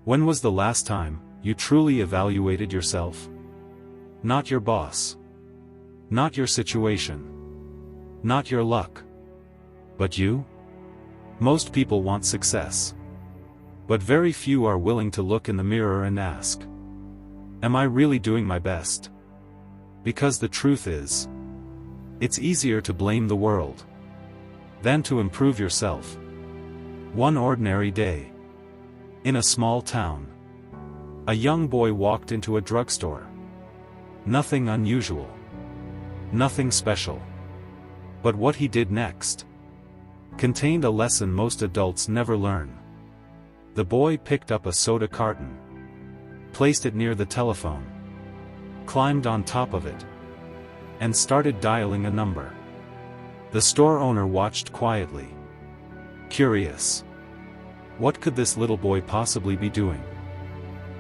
When was the last time you truly evaluated yourself? Not your boss. Not your situation. Not your luck. But you? Most people want success. But very few are willing to look in the mirror and ask, am I really doing my best? Because the truth is, it's easier to blame the world than to improve yourself. One ordinary day. In a small town. A young boy walked into a drugstore. Nothing unusual. Nothing special. But what he did next contained a lesson most adults never learn. The boy picked up a soda carton, placed it near the telephone, climbed on top of it, and started dialing a number. The store owner watched quietly, curious. What could this little boy possibly be doing?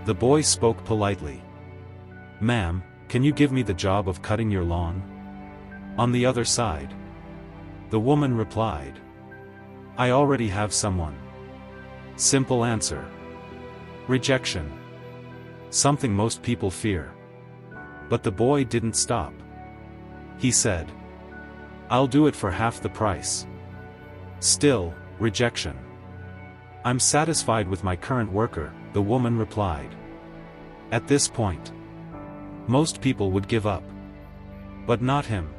The boy spoke politely. Ma'am, can you give me the job of cutting your lawn? On the other side. The woman replied. I already have someone. Simple answer. Rejection. Something most people fear. But the boy didn't stop. He said, I'll do it for half the price. Still, rejection. I'm satisfied with my current worker, the woman replied. At this point, most people would give up. But not him.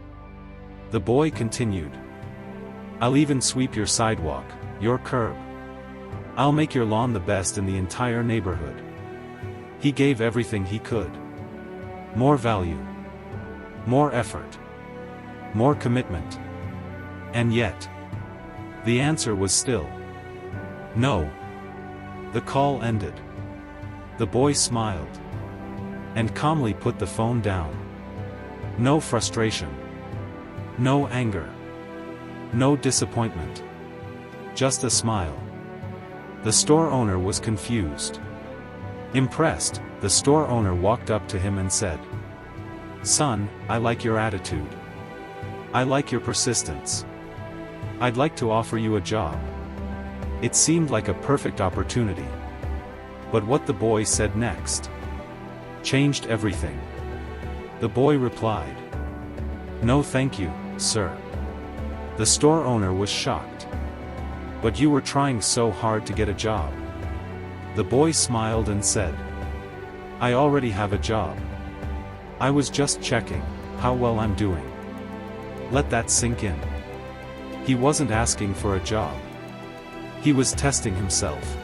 The boy continued. I'll even sweep your sidewalk, your curb. I'll make your lawn the best in the entire neighborhood. He gave everything he could. More value. More effort. More commitment. And yet, the answer was still no. The call ended. The boy smiled and calmly put the phone down. No frustration. No anger. No disappointment. Just a smile. The store owner was confused. Impressed, the store owner walked up to him and said, Son, I like your attitude. I like your persistence. I'd like to offer you a job. It seemed like a perfect opportunity. But what the boy said next changed everything. The boy replied, No thank you, sir. The store owner was shocked. But you were trying so hard to get a job. The boy smiled and said, I already have a job. I was just checking how well I'm doing. Let that sink in. He wasn't asking for a job. He was testing himself.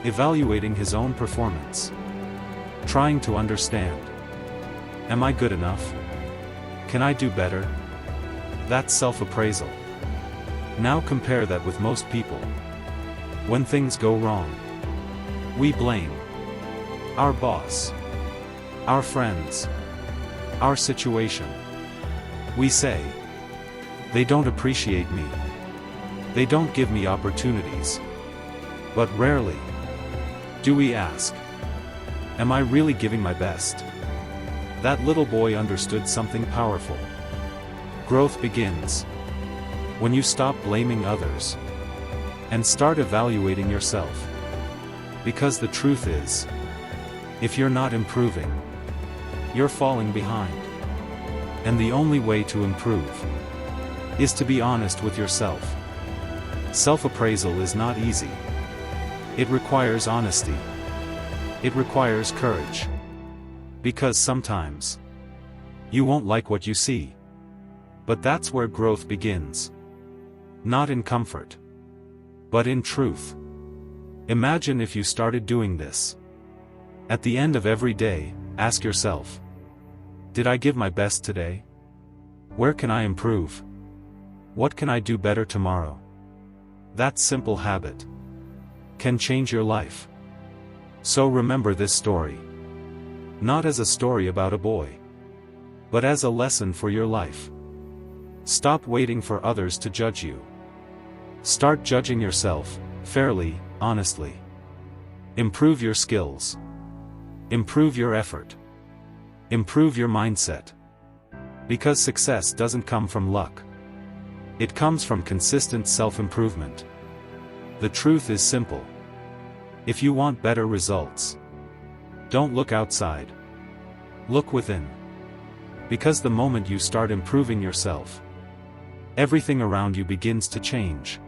Evaluating his own performance. Trying to understand. Am I good enough? Can I do better? That's self-appraisal. Now compare that with most people. When things go wrong, we blame our boss, our friends, our situation. We say, they don't appreciate me. They don't give me opportunities. But rarely do we ask, am I really giving my best? That little boy understood something powerful. Growth begins when you stop blaming others and start evaluating yourself. Because the truth is, if you're not improving, you're falling behind. And the only way to improve is to be honest with yourself. Self-appraisal is not easy. It requires honesty. It requires courage. Because sometimes you won't like what you see. But that's where growth begins. Not in comfort, but in truth. Imagine if you started doing this. At the end of every day, ask yourself, did I give my best today? Where can I improve? What can I do better tomorrow? That simple habit can change your life. So remember this story. Not as a story about a boy, but as a lesson for your life. Stop waiting for others to judge you. Start judging yourself, fairly, honestly. Improve your skills. Improve your effort. Improve your mindset. Because success doesn't come from luck. It comes from consistent self-improvement. The truth is simple. If you want better results, don't look outside. Look within. Because the moment you start improving yourself, everything around you begins to change.